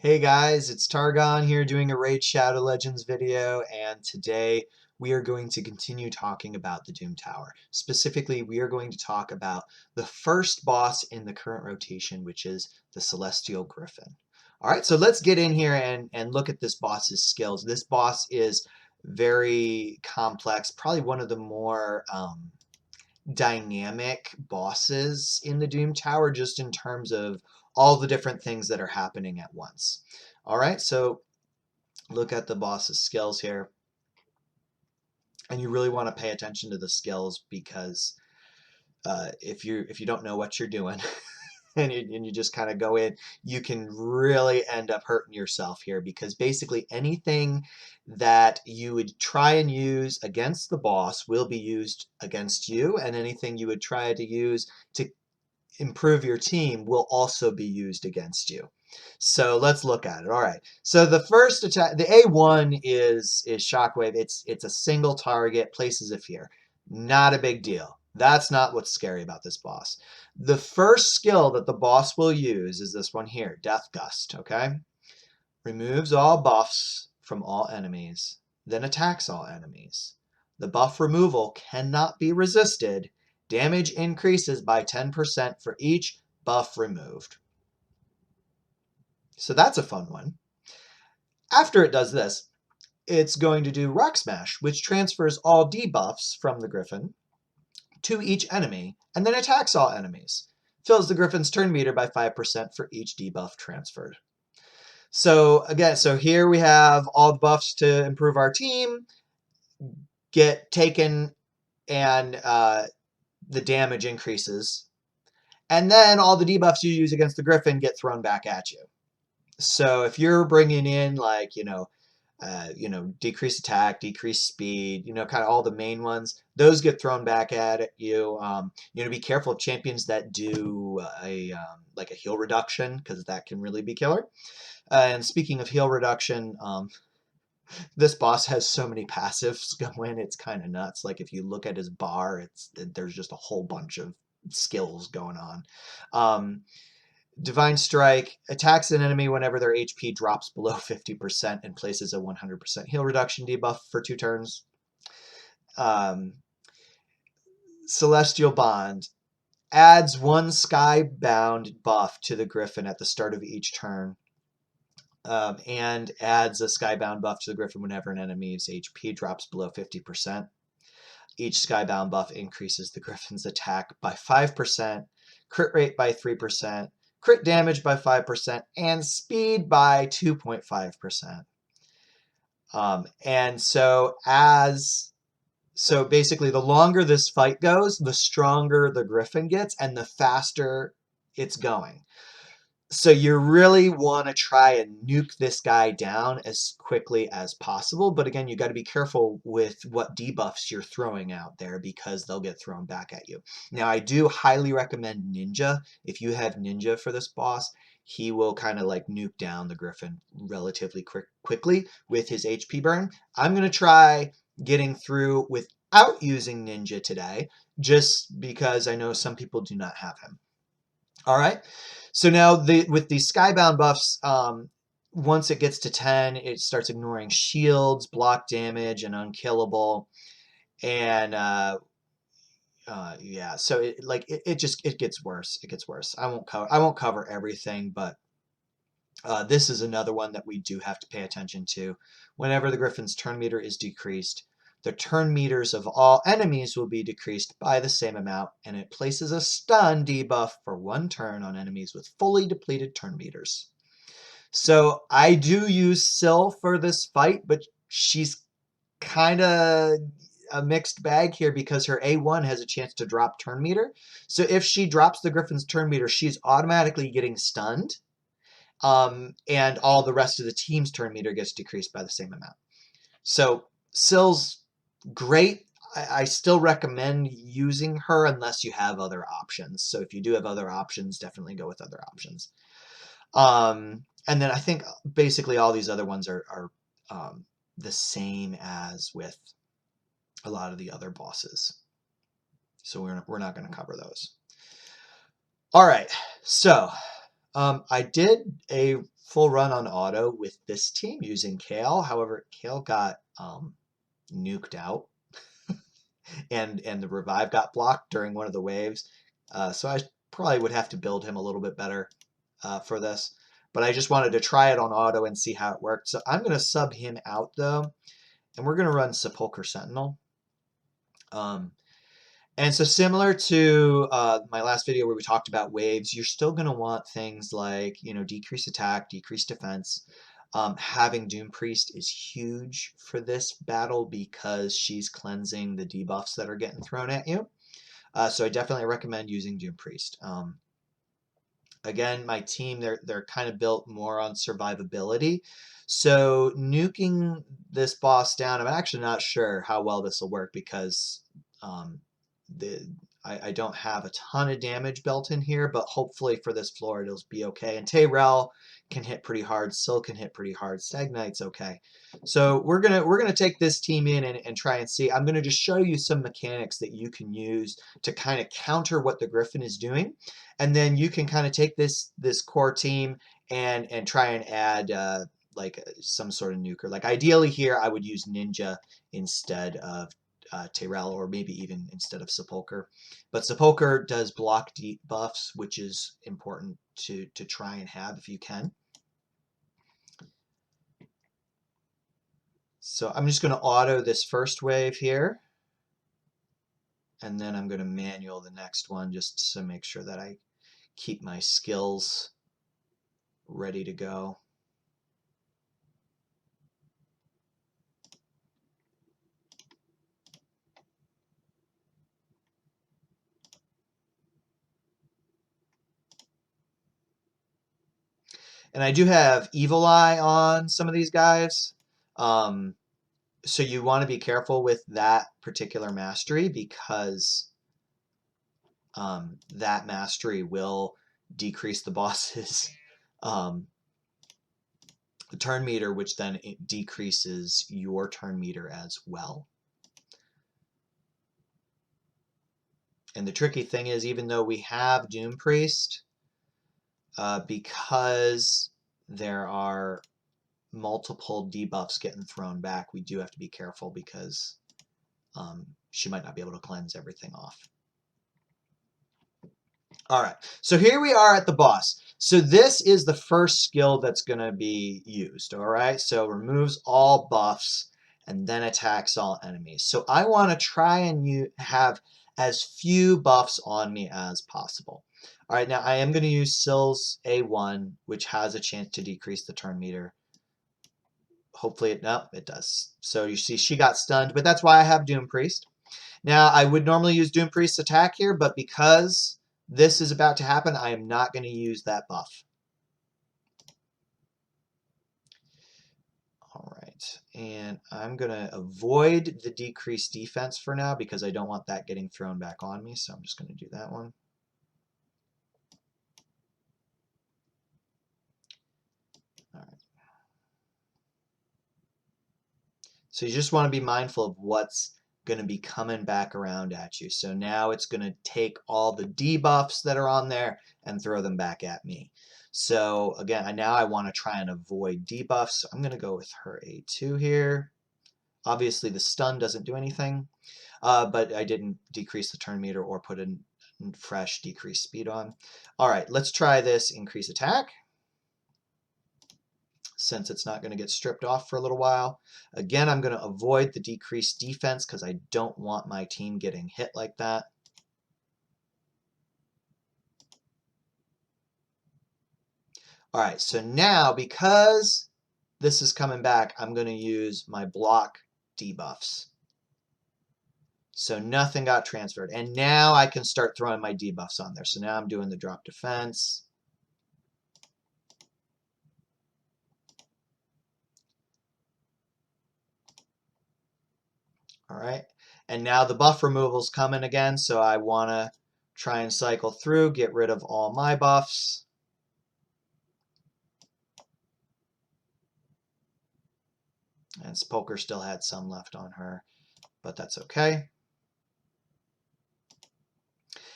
Hey guys, it's Targon here doing a Raid Shadow Legends video, and today we are going to continue talking about the Doom Tower. Specifically, we are going to talk about the first boss in the current rotation, which is the Celestial Griffin. Alright, so let's get in here and look at this boss's skills. This boss is very complex, probably one of the more dynamic bosses in the Doom Tower, just in terms of all the different things that are happening at once. All right, so look at the boss's skills here. And you really want to pay attention to the skills because if you don't know what you're doing and you just kind of go in, you can really end up hurting yourself here, because basically anything that you would try and use against the boss will be used against you, and anything you would try to use to improve your team will also be used against you. So let's look at it. All right. So the first attack, the A1 is Shockwave. It's a single target, places of fear. Not a big deal. That's not what's scary about this boss. The first skill that the boss will use is this one here, Death Gust, okay? Removes all buffs from all enemies, then attacks all enemies. The buff removal cannot be resisted. Damage increases by 10% for each buff removed. So that's a fun one. After it does this, it's going to do Rock Smash, which transfers all debuffs from the Griffin to each enemy, and then attacks all enemies. Fills the Griffin's turn meter by 5% for each debuff transferred. So again, so here we have all the buffs to improve our team get taken, and the damage increases. And then all the debuffs you use against the Griffin get thrown back at you. So if you're bringing in, like, decreased attack, decreased speed, kind of all the main ones, those get thrown back at you. Be careful of champions that do like a heal reduction, because that can really be killer. And speaking of heal reduction, this boss has so many passives going, it's kind of nuts. Like if you look at his bar, there's just a whole bunch of skills going on. Divine Strike attacks an enemy whenever their HP drops below 50% and places a 100% heal reduction debuff for 2 turns. Celestial Bond adds 1 Skybound buff to the Griffin at the start of each turn. And adds a Skybound buff to the Griffin whenever an enemy's HP drops below 50%. Each Skybound buff increases the Griffin's attack by 5%, crit rate by 3%, crit damage by 5%, and speed by 2.5%. And so basically, the longer this fight goes, the stronger the Griffin gets and the faster it's going. So you really want to try and nuke this guy down as quickly as possible. But again, you got to be careful with what debuffs you're throwing out there, because they'll get thrown back at you. Now, I do highly recommend Ninja. If you have Ninja for this boss, he will kind of like nuke down the Griffin relatively quickly with his HP burn. I'm going to try getting through without using Ninja today, just because I know some people do not have him. All right. So now with these Skybound buffs, once it gets to 10, it starts ignoring shields, block damage, and unkillable. And yeah, so it gets worse. It gets worse. I won't cover everything, but this is another one that we do have to pay attention to. Whenever the Griffin's turn meter is decreased, the turn meters of all enemies will be decreased by the same amount, and it places a stun debuff for 1 turn on enemies with fully depleted turn meters. So I do use Scyl for this fight, but she's kind of a mixed bag here, because her A1 has a chance to drop turn meter. So if she drops the Griffin's turn meter, she's automatically getting stunned. And all the rest of the team's turn meter gets decreased by the same amount. So Syl's great. I still recommend using her unless you have other options. So if you do have other options, definitely go with other options. And then I think basically all these other ones are the same as with a lot of the other bosses. So we're not going to cover those. All right, so I did a full run on auto with this team using Kale. However, Kale got nuked out, and the revive got blocked during one of the waves. So I probably would have to build him a little bit better for this. But I just wanted to try it on auto and see how it worked. So I'm going to sub him out though, and we're going to run Sepulcher Sentinel. And so similar to my last video where we talked about waves, you're still going to want things like, decrease attack, decrease defense. Having Doom Priest is huge for this battle because she's cleansing the debuffs that are getting thrown at you. So I definitely recommend using Doom Priest. Again, my team, they're kind of built more on survivability. So nuking this boss down, I'm actually not sure how well this will work because I don't have a ton of damage built in here, but hopefully for this floor it'll be okay. And Tayrel can hit pretty hard, Scyl can hit pretty hard, Stagnite's okay. So we're gonna take this team in and try and see. I'm gonna just show you some mechanics that you can use to kind of counter what the Griffin is doing, and then you can kind of take this core team and try and add like some sort of nuker. Like ideally here I would use Ninja instead of Tayrel, or maybe even instead of Sepulcher. But Sepulcher does block deep buffs, which is important to try and have if you can. So I'm just going to auto this first wave here, and then I'm going to manual the next one just to make sure that I keep my skills ready to go. And I do have Evil Eye on some of these guys. So you want to be careful with that particular mastery because that mastery will decrease the boss's turn meter, which then it decreases your turn meter as well. And the tricky thing is, even though we have Doom Priest, because there are multiple debuffs getting thrown back, we do have to be careful because she might not be able to cleanse everything off. All right, so here we are at the boss. So this is the first skill that's going to be used, all right? So removes all buffs and then attacks all enemies. So I want to try and have as few buffs on me as possible. All right, now I am going to use Syl's A1, which has a chance to decrease the turn meter. Hopefully it does. So you see she got stunned, but that's why I have Doom Priest. Now I would normally use Doom Priest's attack here, but because this is about to happen, I am not going to use that buff. All right, and I'm going to avoid the decreased defense for now because I don't want that getting thrown back on me, so I'm just going to do that one. All right. So you just want to be mindful of what's going to be coming back around at you. So now it's going to take all the debuffs that are on there and throw them back at me. So again, now I want to try and avoid debuffs. So I'm going to go with her A2 here. Obviously the stun doesn't do anything, but I didn't decrease the turn meter or put in fresh decreased speed on. All right, let's try this increase attack, since it's not going to get stripped off for a little while. Again, I'm going to avoid the decreased defense because I don't want my team getting hit like that. All right, so now because this is coming back, I'm going to use my block debuffs. So nothing got transferred. And now I can start throwing my debuffs on there. So now I'm doing the drop defense. All right, and now the buff removal's coming again, so I want to try and cycle through, get rid of all my buffs. And Sepulcher still had some left on her, but that's okay.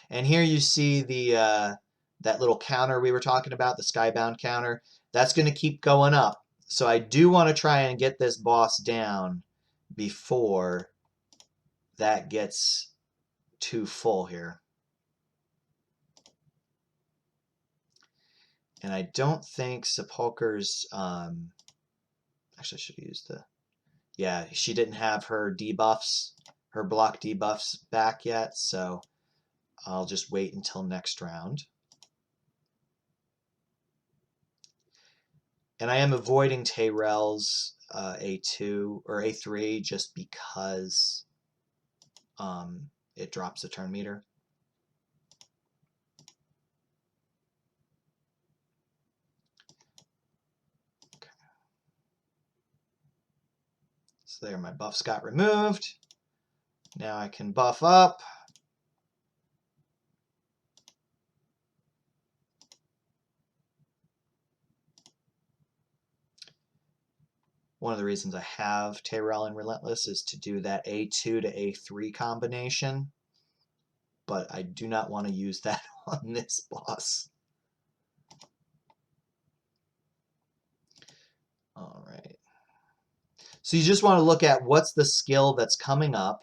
And here you see the that little counter we were talking about, the skybound counter, that's going to keep going up. So I do want to try and get this boss down before that gets too full here. And I don't think Sepulchre's, actually I should have used the, yeah, she didn't have her debuffs, her block debuffs back yet, so I'll just wait until next round. And I am avoiding Tyrell's A2 or A3 just because it drops the turn meter. Okay. So there, my buffs got removed. Now I can buff up. One of the reasons I have Tyrell and Relentless is to do that A2 to A3 combination, but I do not want to use that on this boss. All right. So you just want to look at what's the skill that's coming up.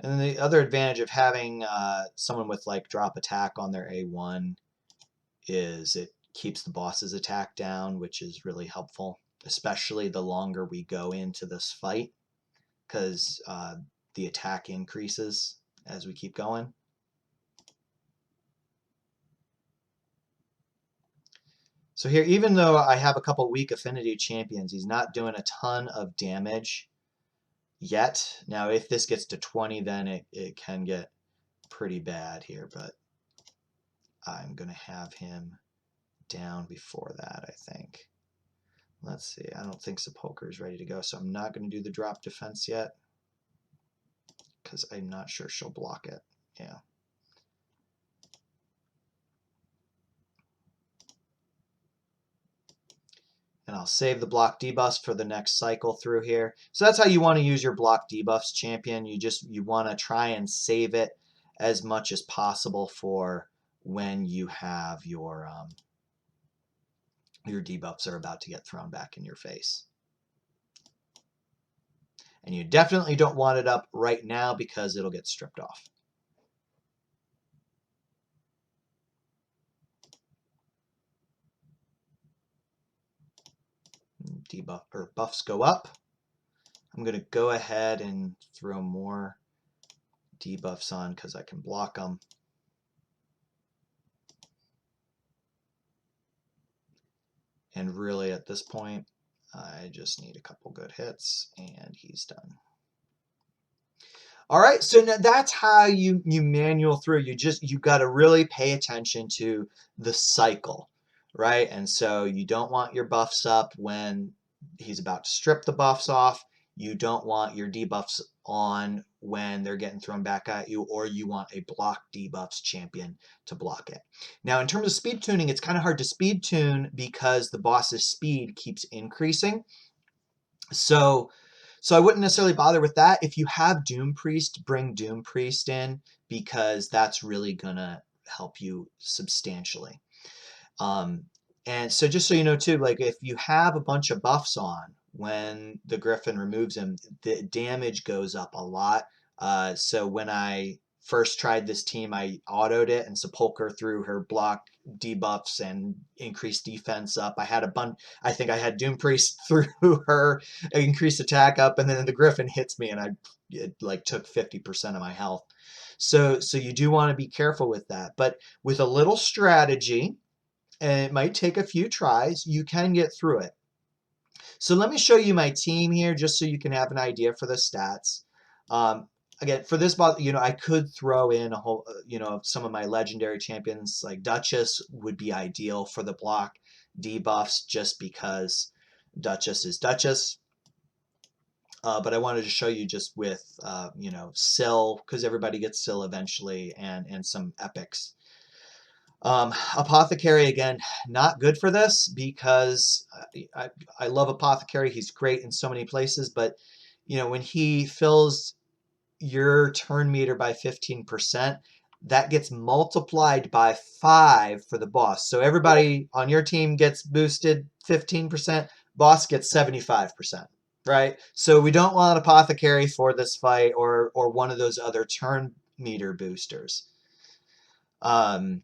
And then the other advantage of having someone with like drop attack on their A1 is it keeps the boss's attack down, which is really helpful, especially the longer we go into this fight, because the attack increases as we keep going. So here, even though I have a couple weak affinity champions, he's not doing a ton of damage yet. Now, if this gets to 20, then it can get pretty bad here, but I'm going to have him down before that, I think. Let's see. I don't think Sepulchre is ready to go, so I'm not going to do the drop defense yet because I'm not sure she'll block it. Yeah. And I'll save the block debuffs for the next cycle through here. So that's how you want to use your block debuffs, champion. You want to try and save it as much as possible for when you have your debuffs are about to get thrown back in your face. And you definitely don't want it up right now because it'll get stripped off. Debuff or buffs go up. I'm going to go ahead and throw more debuffs on because I can block them. And really at this point, I just need a couple good hits and he's done. All right, so now that's how you manual through. You got to really pay attention to the cycle, right? And so you don't want your buffs up when he's about to strip the buffs off. You don't want your debuffs on when they're getting thrown back at you, or you want a block debuffs champion to block it. Now, in terms of speed tuning, it's kind of hard to speed tune because the boss's speed keeps increasing. So I wouldn't necessarily bother with that. If you have Doom Priest, bring Doom Priest in because that's really going to help you substantially. And so just so you know too, like if you have a bunch of buffs on when the Griffin removes him, the damage goes up a lot. So when I first tried this team, I autoed it and Sepulchre threw her block debuffs and increased defense up. I had a bunch. I think I had Doom Priest through her increased attack up, and then the Griffin hits me, and it like took 50% of my health. So you do want to be careful with that, but with a little strategy, and it might take a few tries, you can get through it. So let me show you my team here just so you can have an idea for the stats. Again, for this boss, I could throw in a whole, some of my legendary champions like Duchess would be ideal for the block debuffs just because Duchess is Duchess. But I wanted to show you just with, Scyl, because everybody gets Scyl eventually, and some epics. Apothecary, again, not good for this because I love Apothecary. He's great in so many places, but when he fills your turn meter by 15%, that gets multiplied by 5 for the boss. So everybody on your team gets boosted 15%, boss gets 75%, right? So we don't want Apothecary for this fight or one of those other turn meter boosters. So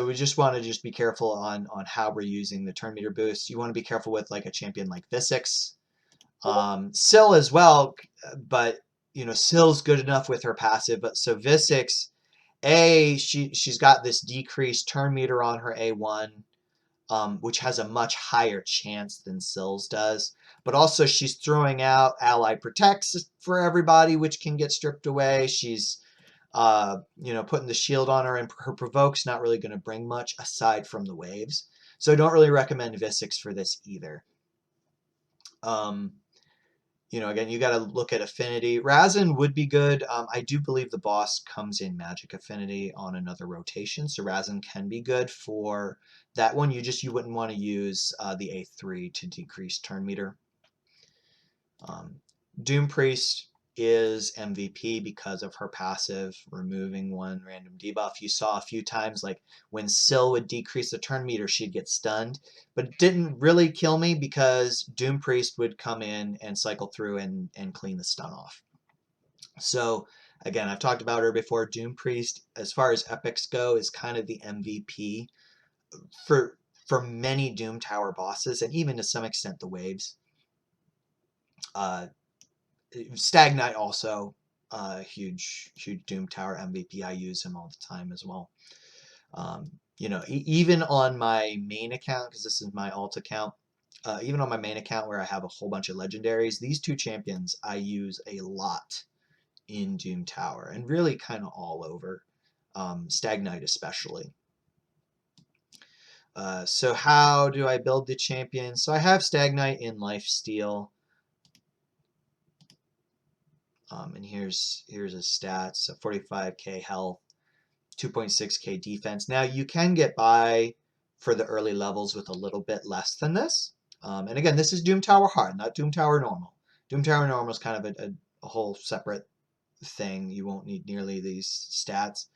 we just want to just be careful on how we're using the turn meter boost. You want to be careful with like a champion like Visix. Scyl as well, but Syl's good enough with her passive. But so Visix, she's got this decreased turn meter on her A1, which has a much higher chance than Syl's does. But also she's throwing out Ally Protects for everybody, which can get stripped away. She's putting the shield on her, and her Provoke's not really going to bring much aside from the waves. So I don't really recommend Visix for this either. Again, you got to look at affinity. Razin would be good. I do believe the boss comes in magic affinity on another rotation, so Razin can be good for that one. You wouldn't want to use the A3 to decrease turn meter. Doom Priest is MVP because of her passive, removing one random debuff. You saw a few times, like when Scyl would decrease the turn meter, she'd get stunned, but it didn't really kill me because Doom Priest would come in and cycle through and clean the stun off. So again, I've talked about her before. Doom Priest, as far as epics go, is kind of the MVP for many Doom Tower bosses, and even to some extent the waves. Stag Knight also, huge Doom Tower MVP. I use him all the time as well. Even on my main account, because this is my alt account, even on my main account where I have a whole bunch of legendaries, these two champions I use a lot in Doom Tower, and really kind of all over. Stag Knight especially. So how do I build the champion? So I have Stag Knight in Lifesteal. And here's his stats: so 45k health, 2.6k defense. Now you can get by for the early levels with a little bit less than this. And again, this is Doom Tower Hard, not Doom Tower Normal. Doom Tower Normal is kind of a whole separate thing. You won't need nearly these stats.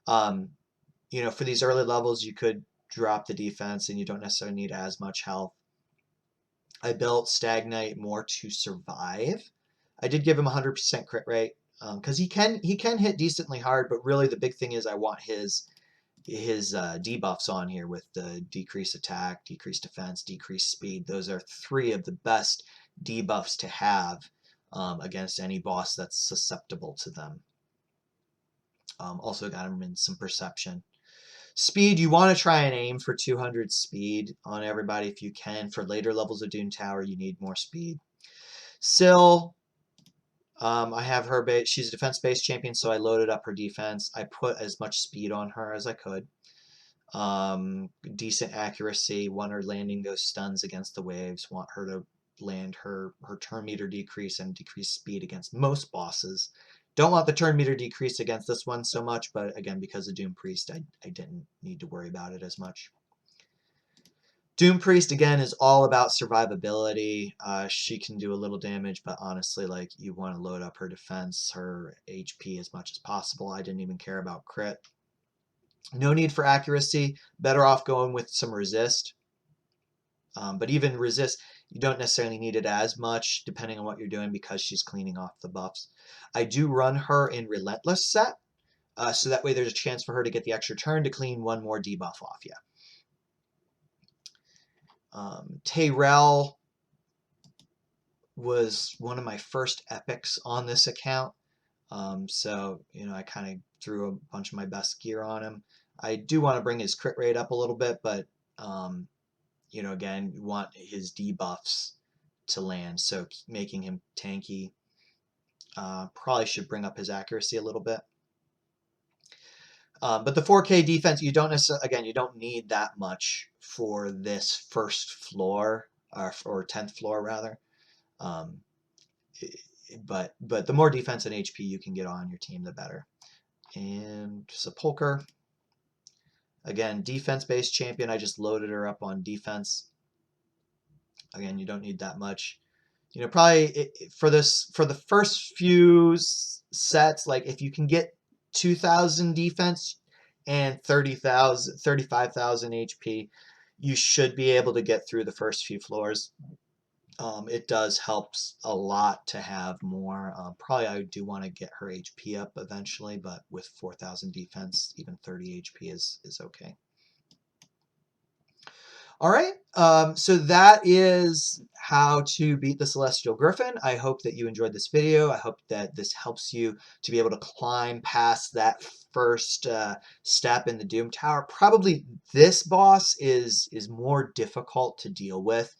For these early levels, you could drop the defense and you don't necessarily need as much health. I built Stag Knight more to survive. I did give him 100% crit rate because he can hit decently hard, but really the big thing is I want his debuffs on here with the decreased attack, decreased defense, decreased speed. Those are 3 of the best debuffs to have against any boss that's susceptible to them. Also got him in some perception. Speed, you want to try and aim for 200 speed on everybody if you can. For later levels of Doom Tower, you need more speed. Scyl, I have her base. She's a defense-based champion, so I loaded up her defense. I put as much speed on her as I could. Decent accuracy. Want her landing those stuns against the waves. Want her to land her turn meter decrease and decrease speed against most bosses. Don't want the turn meter decrease against this one so much, but again, because of Doom Priest, I didn't need to worry about it as much. Doom Priest, again, is all about survivability. She can do a little damage, but honestly, like, you want to load up her defense, her HP as much as possible. I didn't even care about crit. No need for accuracy. Better off going with some resist. But even resist, you don't necessarily need it as much, depending on what you're doing, because she's cleaning off the buffs. I do run her in Relentless set, so that way there's a chance for her to get the extra turn to clean one more debuff off you. Tayrell was one of my first epics on this account. So, I kind of threw a bunch of my best gear on him. I do want to bring his crit rate up a little bit, but, again, you want his debuffs to land, so making him tanky. Probably should bring up his accuracy a little bit. But the 4K defense, you don't necessarily, again, you don't need that much for this first floor, or 10th floor rather. But the more defense and HP you can get on your team, the better. and Sepulcher. Again, defense-based champion. I just loaded her up on defense. Again, you don't need that much. You know, probably for the first few sets, like if you can get 2,000 defense and 30,000, 35,000 HP, you should be able to get through the first few floors. It does help a lot to have more. Probably I do want to get her HP up eventually, but with 4,000 defense, even 30 HP is okay. All right, so that is how to beat the Celestial Griffin. I hope that you enjoyed this video. I hope that this helps you to be able to climb past that first step in the Doom Tower. Probably this boss is more difficult to deal with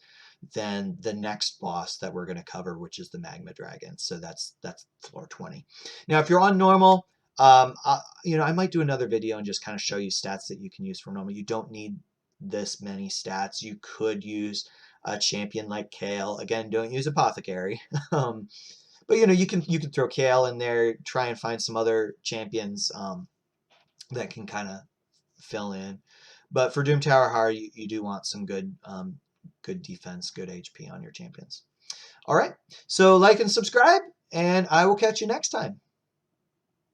than the next boss that we're going to cover, which is the Magma Dragon. So that's floor 20. Now, if you're on normal, you know, I might do another video and just kind of show you stats that you can use for normal. You don't need this many stats. You could use a champion like Kale. Again, don't use Apothecary. But you know, you can throw Kale in there, try and find some other champions that can kind of fill in. But for Doom Tower Hard, you do want some good good defense, good HP on your champions. All right, so like and subscribe, and I will catch you next time.